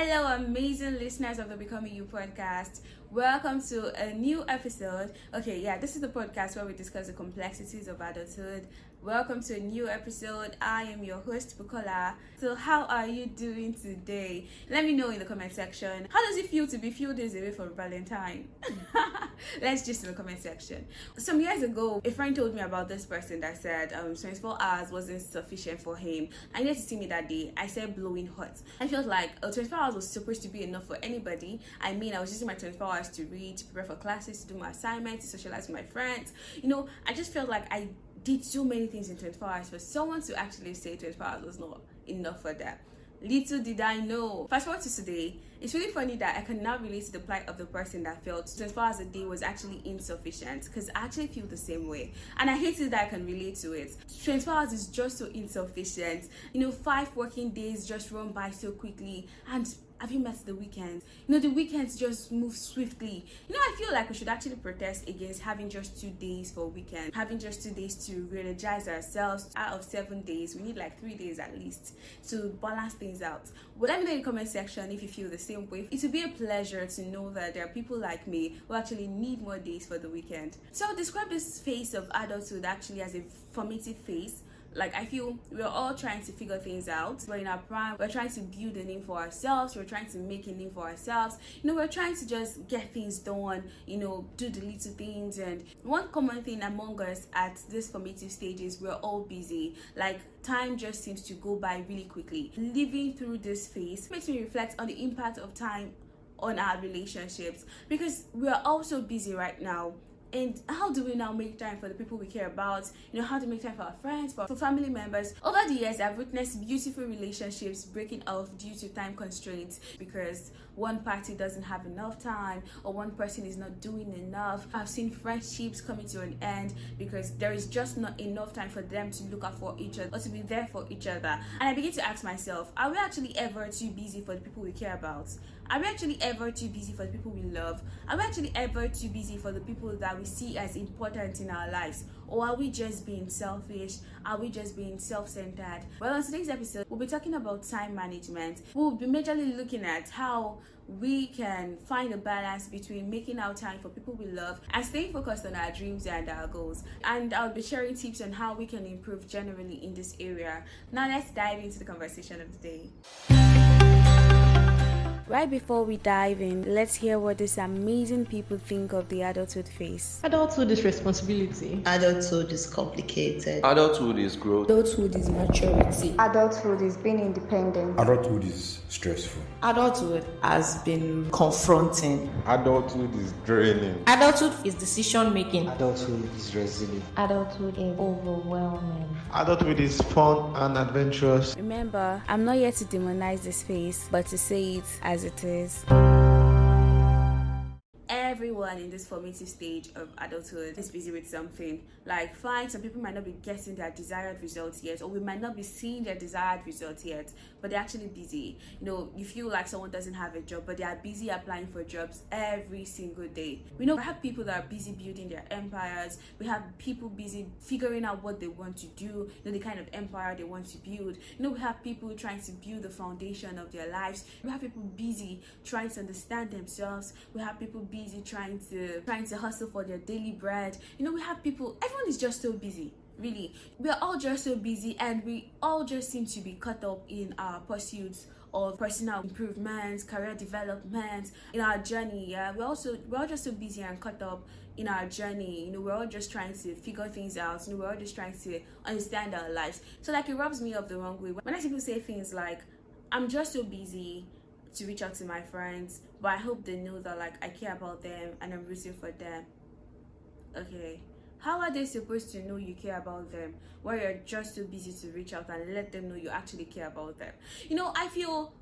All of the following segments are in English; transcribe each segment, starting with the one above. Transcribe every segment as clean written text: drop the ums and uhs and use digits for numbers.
Hello, amazing listeners of the Becoming You podcast. Welcome to a new episode. This is the podcast where we discuss the complexities of adulthood. Welcome to a new episode. I am your host, Bukola. So how are you doing today? Let me know in the comment section. How does it feel to be few days away from Valentine? Let's just in the comment section. Some years ago, a friend told me about this person that said 24 hours wasn't sufficient for him. I needed to see me that day. I said blowing hot. I felt like 24 hours was supposed to be enough for anybody. I was using my 24 hours to read, to prepare for classes, to do my assignments, to socialize with my friends. I just felt like I did so many things in 24 hours for someone to actually say 24 hours was not enough for them. Little did I know. Fast forward to today, it's really funny that I can now relate to the plight of the person that felt 24 hours a day was actually insufficient, because I actually feel the same way. And I hate it that I can relate to it. 24 hours is just so insufficient. 5 working days just run by so quickly. And have you met the weekends? The weekends just move swiftly. I feel like we should actually protest against having just 2 days for a weekend. Having just 2 days to re-energize ourselves. Out of 7 days, we need like 3 days at least to balance things out. But let me know in the comment section if you feel the same way. It would be a pleasure to know that there are people like me who actually need more days for the weekend. So I'll describe this phase of adulthood actually as a formative phase. I feel we're all trying to figure things out. We're in our prime. We're trying to build a name for ourselves. We're trying to make a name for ourselves. We're trying to just get things done, do the little things. And one common thing among us at this formative stage is we're all busy. Time just seems to go by really quickly. Living through this phase makes me reflect on the impact of time on our relationships, because we're all so busy right now. And how do we now make time for the people we care about? How to make time for our friends, for family members. Over the years, I've witnessed beautiful relationships breaking off due to time constraints because one party doesn't have enough time or one person is not doing enough. I've seen friendships coming to an end because there is just not enough time for them to look out for each other or to be there for each other. And I begin to ask myself, are we actually ever too busy for the people we care about? Are we actually ever too busy for the people we love? Are we actually ever too busy for the people that we see as important in our lives? Or are we just being selfish? Are we just being self-centered? Well, on today's episode, we'll be talking about time management. We'll be majorly looking at how we can find a balance between making our time for people we love and staying focused on our dreams and our goals. And I'll be sharing tips on how we can improve generally in this area. Now let's dive into the conversation of the day. Right before we dive in, let's hear what these amazing people think of the adulthood phase. Adulthood is responsibility. Adulthood is complicated. Adulthood is growth. Adulthood is maturity. Adulthood is being independent. Adulthood is stressful. Adulthood has been confronting. Adulthood is draining. Adulthood is decision making. Adulthood is resilient. Adulthood is overwhelming. Adulthood is fun and adventurous. Remember, I'm not here to demonize this phase, but to say it as it is. Everyone in this formative stage of adulthood is busy with something. Fine, some people might not be getting their desired results yet, or we might not be seeing their desired results yet, but they're actually busy. You feel like someone doesn't have a job, but they are busy applying for jobs every single day. We have people that are busy building their empires. We have people busy figuring out what they want to do, the kind of empire they want to build. We have people trying to build the foundation of their lives. We have people busy trying to understand themselves. We have people busy trying to hustle for their daily bread. We have people, everyone is just so busy. Really, we are all just so busy, and we all just seem to be caught up in our pursuits of personal improvement, career development, in our journey. We're all just so busy and caught up in our journey. We're all just trying to figure things out. We're all just trying to understand our lives. So it rubs me up the wrong way when I see people say things like, I'm just so busy to reach out to my friends, but I hope they know that I care about them and I'm rooting for them. Okay, how are they supposed to know you care about them while you're just so busy to reach out and let them know you actually care about them? I feel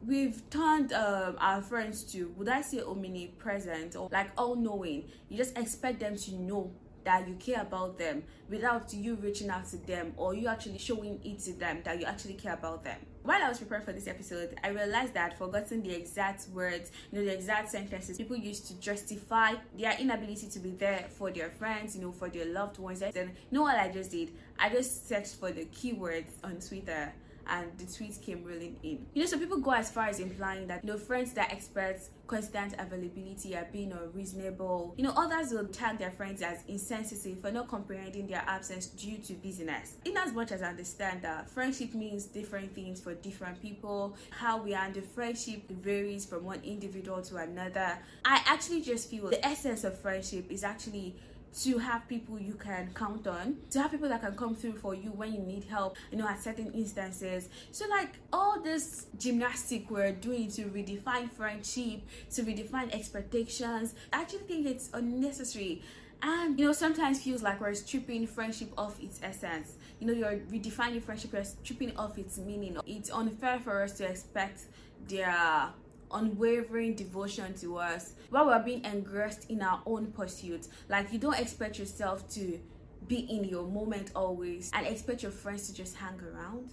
we've turned our friends to, would I say, omnipresent, or all-knowing. You just expect them to know that you care about them without you reaching out to them or you actually showing it to them that you actually care about them. While I was preparing for this episode, I realized that I'd forgotten the exact words, the exact sentences people used to justify their inability to be there for their friends, for their loved ones. And what I just did? I just searched for the keywords on Twitter and the tweets came rolling in. Some people go as far as implying that friends that expect constant availability are being unreasonable. Others will tag their friends as insensitive for not comprehending their absence due to busyness. In as much as I understand that friendship means different things for different people, how we handle friendship varies from one individual to another, I actually just feel the essence of friendship is actually to have people you can count on, to have people that can come through for you when you need help, at certain instances. So all this gymnastic we're doing to redefine friendship, to redefine expectations, I actually think it's unnecessary. And sometimes feels like we're stripping friendship of its essence. You're redefining friendship, you're stripping off its meaning. It's unfair for us to expect their unwavering devotion to us while we're being engrossed in our own pursuit. You don't expect yourself to be in your moment always and expect your friends to just hang around.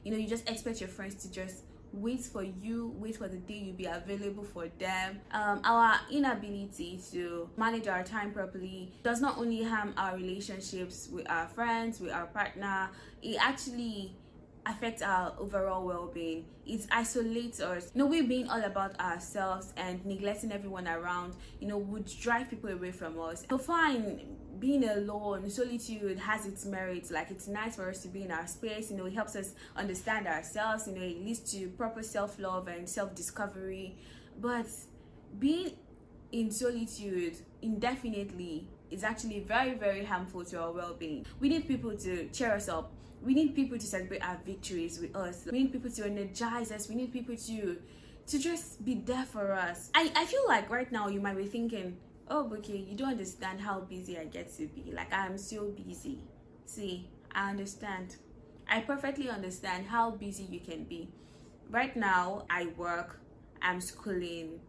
You just expect your friends to just wait for you, wait for the day you'll be available for them. Our inability to manage our time properly does not only harm our relationships with our friends, with our partner, it actually affects our overall well-being. It isolates us. We being all about ourselves and neglecting everyone around, would drive people away from us. So fine, being alone, solitude has its merits. It's nice for us to be in our space. It helps us understand ourselves. It leads to proper self-love and self-discovery. But being in solitude indefinitely is actually very, very harmful to our well-being. We need people to cheer us up. We need people to celebrate our victories with us. We need people to energize us. We need people to just be there for us. I feel like right now you might be thinking, oh, okay, you don't understand how busy I get to be. I'm so busy. See, I understand. I perfectly understand how busy you can be. Right now, I work, I'm schooling,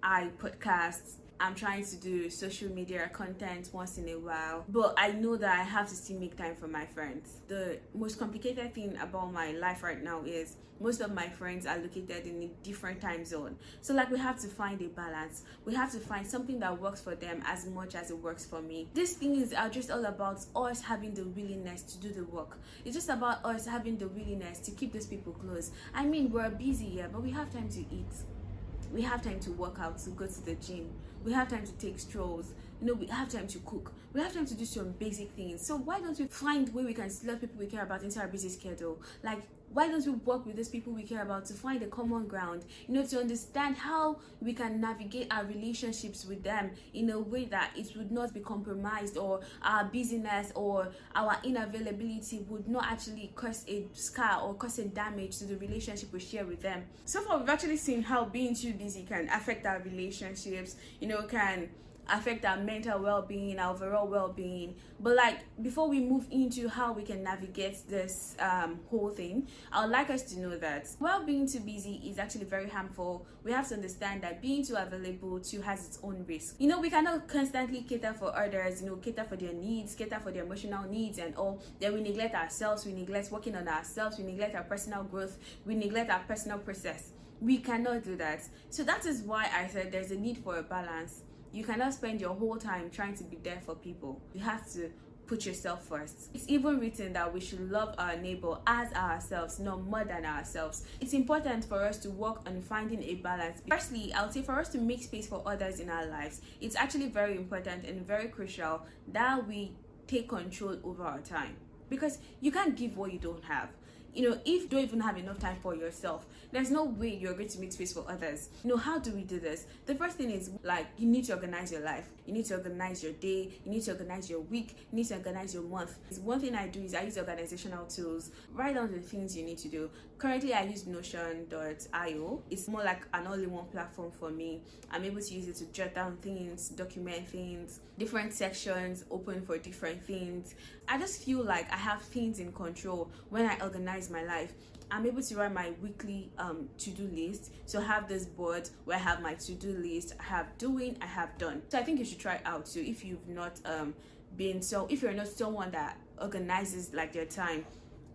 I podcast, I'm trying to do social media content once in a while, but I know that I have to still make time for my friends. The most complicated thing about my life right now is most of my friends are located in a different time zone. So we have to find a balance. We have to find something that works for them as much as it works for me. These things are just all about us having the willingness to do the work. It's just about us having the willingness to keep these people close. We're busy here, but we have time to eat. We have time to work out, to go to the gym. We have time to take strolls. We have time to cook. We have time to do some basic things. So why don't we find where we can slot people we care about into our busy schedule? Why don't we work with these people we care about to find a common ground, to understand how we can navigate our relationships with them in a way that it would not be compromised, or our busyness or our unavailability would not actually cause a scar or cause a damage to the relationship we share with them. So far, we've actually seen how being too busy can affect our relationships, can affect our mental well-being, our overall well-being. But before we move into how we can navigate this whole thing, I would like us to know that while being too busy is actually very harmful, we have to understand that being too available too has its own risk. We cannot constantly cater for others, cater for their needs, cater for their emotional needs and all. Then we neglect ourselves, we neglect working on ourselves, we neglect our personal growth, we neglect our personal process. We cannot do that. So that is why I said there's a need for a balance. You cannot spend your whole time trying to be there for people. You have to put yourself first. It's even written that we should love our neighbor as ourselves, not more than ourselves. It's important for us to work on finding a balance. Firstly, I would say for us to make space for others in our lives, it's actually very important and very crucial that we take control over our time. Because you can't give what you don't have. If you don't even have enough time for yourself, there's no way you're going to make space for others. How do we do this? The first thing is you need to organize your life. You need to organize your day. You need to organize your week. You need to organize your month. One thing I do is I use organizational tools. Write down the things you need to do. Currently, I use Notion.io. It's more like an all-in-one platform for me. I'm able to use it to jot down things, document things, different sections open for different things. I just feel like I have things in control when I organize my life. I'm able to write my weekly to-do list. So I have this board where I have my to-do list. I have doing, I have done. So I think you should try it out too if you've not if you're not someone that organizes their time.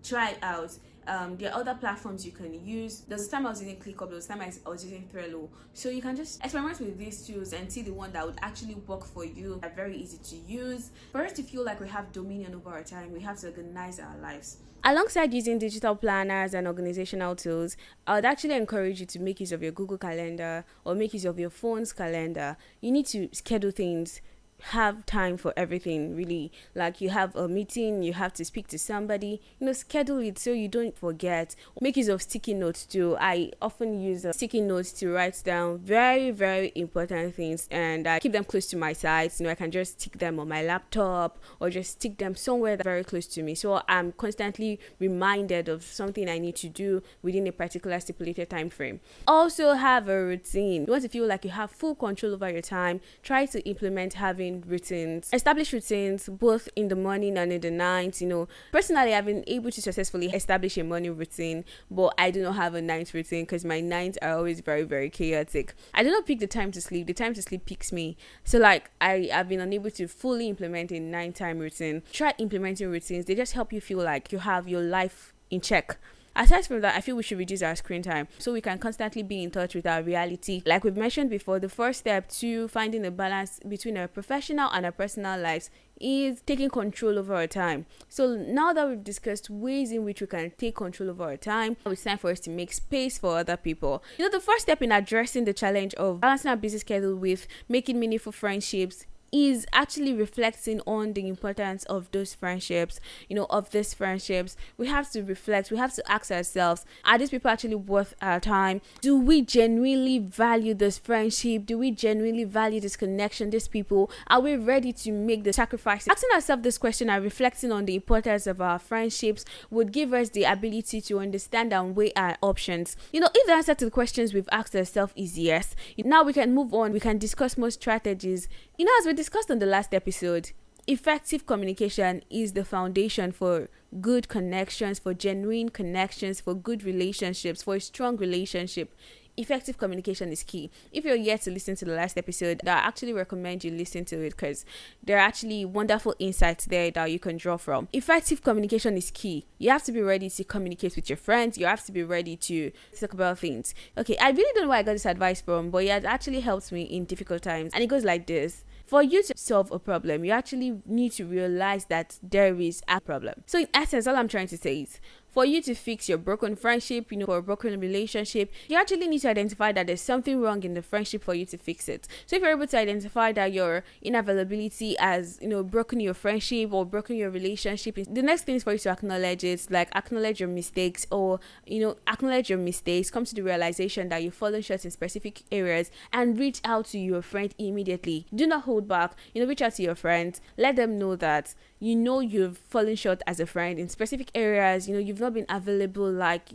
Try it out. There are other platforms you can use. There's a time I was using ClickUp, there was a time I was using Trello. So you can just experiment with these tools and see the one that would actually work for you. They're very easy to use. For us to feel like we have dominion over our time, we have to organize our lives. Alongside using digital planners and organizational tools, I would actually encourage you to make use of your Google Calendar or make use of your phone's calendar. You need to schedule things, have time for everything, really. Like you have a meeting, you have to speak to somebody, schedule it so you don't forget. Make use of sticky notes too. I often use sticky notes to write down very, very important things, and I keep them close to my sides. I can just stick them on my laptop or just stick them somewhere very close to me, so I'm constantly reminded of something I need to do within a particular stipulated time frame. Also have a routine. You want to feel like you have full control over your time, try to implement having routines. Establish routines both in the morning and in the night. Personally, I've been able to successfully establish a morning routine, but I do not have a night routine because my nights are always very, very chaotic. I do not pick the time to sleep. The time to sleep picks me. So I've been unable to fully implement a nighttime routine. Try implementing routines. They just help you feel like you have your life in check. Aside from that, I feel we should reduce our screen time so we can constantly be in touch with our reality. Like we've mentioned before, the first step to finding a balance between our professional and our personal lives is taking control over our time. So now that we've discussed ways in which we can take control over our time, it's time for us to make space for other people. The first step in addressing the challenge of balancing our busy schedule with making meaningful friendships is actually reflecting on the importance of those friendships, of these friendships. We have to reflect, we have to ask ourselves, are these people actually worth our time? Do we genuinely value this friendship? Do we genuinely value this connection, these people? Are we ready to make the sacrifices? Asking ourselves this question and reflecting on the importance of our friendships would give us the ability to understand and weigh our options. If the answer to the questions we've asked ourselves is yes, now we can move on, we can discuss more strategies. As we discussed on the last episode, effective communication is the foundation for good connections, for genuine connections, for good relationships, for a strong relationship. Effective communication is key. If you're yet to listen to the last episode, I actually recommend you listen to it because there are actually wonderful insights there that you can draw from. Effective communication is key. You have to be ready to communicate with your friends. You have to be ready to talk about things. Okay, I really don't know where I got this advice from, but it actually helps me in difficult times. And it goes like this. For you to solve a problem, you actually need to realize that there is a problem. So in essence, all I'm trying to say is, for you to fix your broken friendship, for a broken relationship, you actually need to identify that there's something wrong in the friendship for you to fix it. So if you're able to identify that your unavailability has, broken your friendship or broken your relationship, the next thing is for you to acknowledge it, like acknowledge your mistakes or, acknowledge your mistakes, come to the realization that you've fallen short in specific areas and reach out to your friend immediately. Do not hold back, reach out to your friends, let them know that you've fallen short as a friend in specific areas. You've not been available like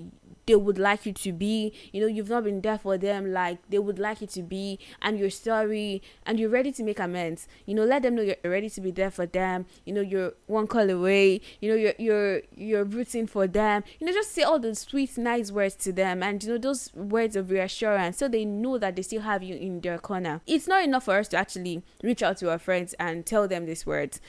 they would like you to be. You've not been there for them like they would like you to be, and you're sorry and you're ready to make amends. Let them know you're ready to be there for them. You're one call away. You're rooting for them. Just say all the sweet, nice words to them, and those words of reassurance, so they know that they still have you in their corner. It's not enough for us to actually reach out to our friends and tell them these words.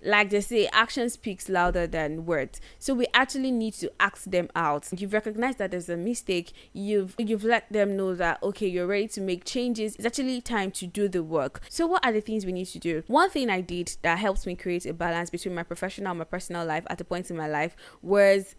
Like they say, action speaks louder than words. So we actually need to ask them out. You've recognized that there's a mistake. You've let them know that, okay, you're ready to make changes. It's actually time to do the work. So what are the things we need to do? One thing I did that helps me create a balance between my professional and my personal life at a point in my life was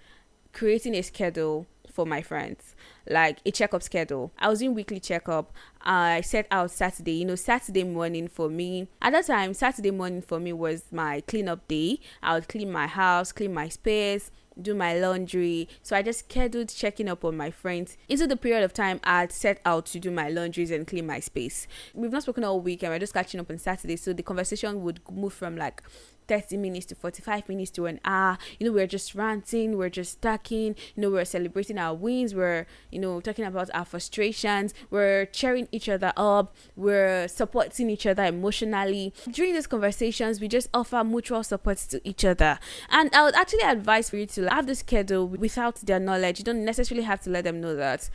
creating a schedule for my friends, like a checkup schedule. I was doing weekly checkup. I set out Saturday, Saturday morning for me. At that time, Saturday morning for me was my cleanup day. I would clean my house, clean my space, do my laundry. So I just scheduled checking up on my friends into the period of time I'd set out to do my laundries and clean my space. We've not spoken all week and we're just catching up on Saturday, so the conversation would move from like 30 minutes to 45 minutes to an hour. We're just ranting, we're just talking, we're celebrating our wins, we're talking about our frustrations, we're cheering each other up, we're supporting each other emotionally. During these conversations, we just offer mutual support to each other. And I would actually advise for you to have the schedule without their knowledge. You don't necessarily have to let them know that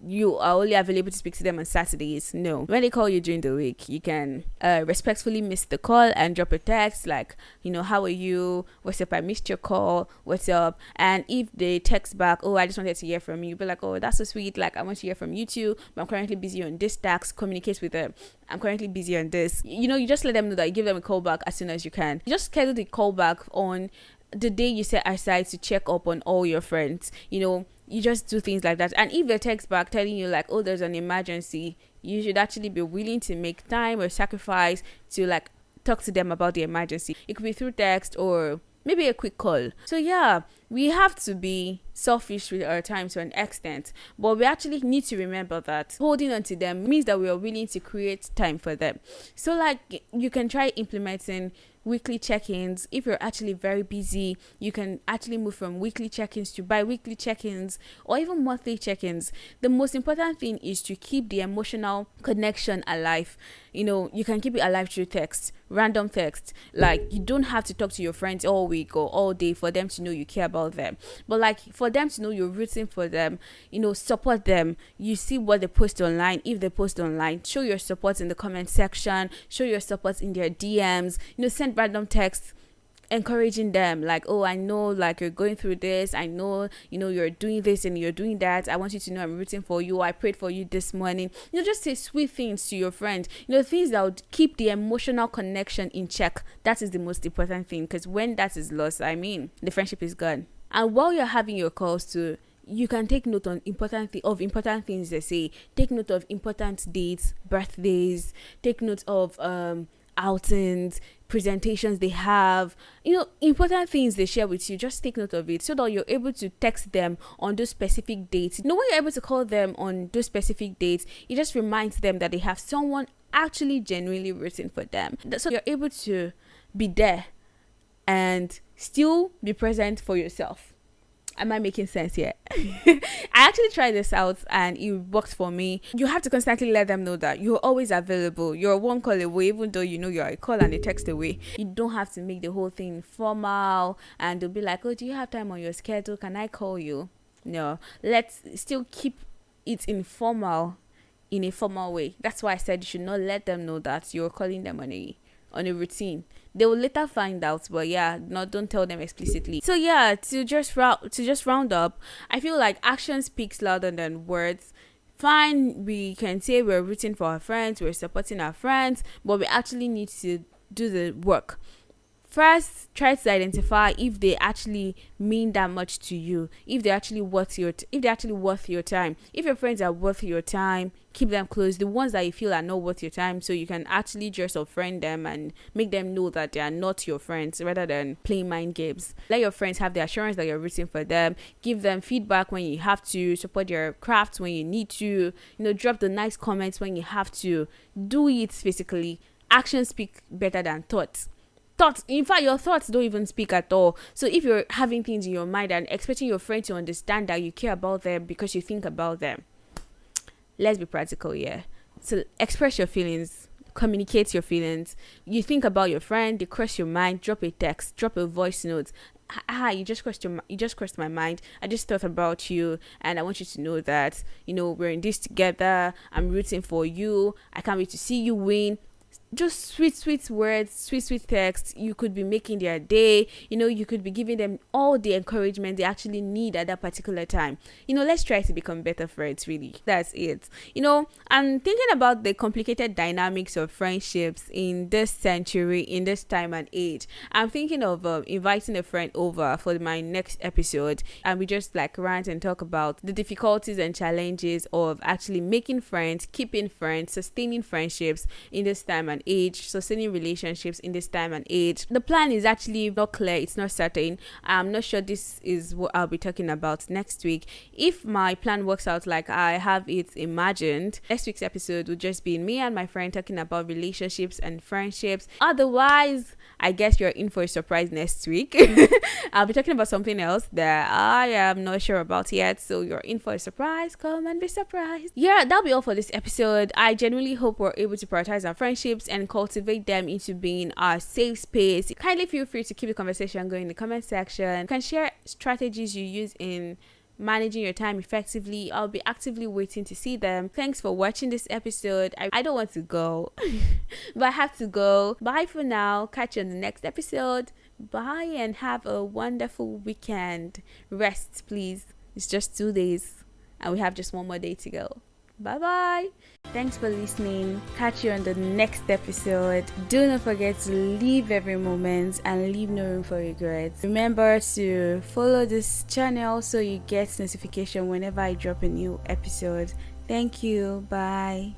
you are only available to speak to them on Saturdays. No, when they call you during the week, you can respectfully miss the call and drop a text like, how are you, what's up, I missed your call, what's up. And if they text back, oh, I just wanted to hear from you, be like, oh, that's so sweet, like I want to hear from you too, but I'm currently busy on this task. Communicate with them, I'm currently busy on this. You just let them know that you give them a call back as soon as you can. You just schedule the call back on the day you set aside to check up on all your friends. You just do things like that. And if they text back telling you like, oh, there's an emergency, you should actually be willing to make time or sacrifice to like talk to them about the emergency. It could be through text or maybe a quick call. So yeah, we have to be selfish with our time to an extent, but we actually need to remember that holding on to them means that we are willing to create time for them. So like, you can try implementing weekly check-ins. If you're actually very busy, you can actually move from weekly check-ins to bi-weekly check-ins or even monthly check-ins. The most important thing is to keep the emotional connection alive. You can keep it alive through text, random text. Like, you don't have to talk to your friends all week or all day for them to know you care about them, but like for them to know you're rooting for them. Support them. You see what they post online. If they post online, show your support in the comment section, show your support in their DMs. Send random texts encouraging them like, oh, I know like you're going through this, I know you're doing this and you're doing that, I want you to know I'm rooting for you, I prayed for you this morning. Just say sweet things to your friend, things that would keep the emotional connection in check. That is the most important thing, because when that is lost, the friendship is gone. And while you're having your calls too, you can take note on important things they say. Take note of important dates, birthdays. Take note of outings, presentations they have, important things they share with you. Just take note of it so that you're able to text them on those specific dates. When you're able to call them on those specific dates, it just reminds them that they have someone actually genuinely rooting for them. So you're able to be there and still be present for yourself. Am I making sense here? I actually tried this out and it worked for me. You have to constantly let them know that you're always available. You're one call away, even though you're a call and a text away. You don't have to make the whole thing formal and they'll be like, oh, do you have time on your schedule? Can I call you? No, let's still keep it informal in a formal way. That's why I said you should not let them know that you're calling them on a routine. They will later find out, but yeah, don't tell them explicitly. So yeah, to just round up, I feel like action speaks louder than words. Fine, we can say we're rooting for our friends, we're supporting our friends, but we actually need to do the work. First, try to identify if they actually mean that much to you, if they're actually worth your time. If your friends are worth your time, keep them close. The ones that you feel are not worth your time, so you can actually just unfriend them and make them know that they are not your friends, rather than playing mind games. Let your friends have the assurance that you're rooting for them. Give them feedback when you have to. Support their craft when you need to. Drop the nice comments when you have to. Do it physically. Actions speak better than thoughts. In fact, your thoughts don't even speak at all. So if you're having things in your mind and expecting your friend to understand that you care about them because you think about them, let's be practical here. So express your feelings, communicate your feelings. You think about your friend, they cross your mind, drop a text, drop a voice note. Hi, you just crossed my mind. I just thought about you and I want you to know that we're in this together. I'm rooting for you. I can't wait to see you win. Just sweet words, sweet text. You could be making their day. You could be giving them all the encouragement they actually need at that particular time. Let's try to become better friends, really. That's it. I'm thinking about the complicated dynamics of friendships in this century, in this time and age. I'm thinking of inviting a friend over for my next episode, and we just like rant and talk about the difficulties and challenges of actually making friends, keeping friends, sustaining friendships in this time and age, sustaining relationships in this time and age. The plan is actually not clear, it's not certain. I'm not sure this is what I'll be talking about next week. If my plan works out like I have it imagined, next week's episode will just be me and my friend talking about relationships and friendships. Otherwise, I guess you're in for a surprise next week. I'll be talking about something else that I am not sure about yet, so you're in for a surprise. Come and be surprised. Yeah, that'll be all for this episode. I genuinely hope we're able to prioritize our friendships and cultivate them into being our safe space. Kindly feel free to keep the conversation going in the comment section. You can share strategies you use in managing your time effectively. I'll be actively waiting to see them. Thanks for watching this episode. I don't want to go, but I have to go. Bye for now. Catch you on the next episode. Bye and have a wonderful weekend. Rest, please. It's just 2 days and we have just one more day to go. Bye bye. Thanks for listening. Catch you on the next episode. Do not forget to live every moment and leave no room for regrets. Remember to follow this channel so you get notification whenever I drop a new episode. Thank you. Bye.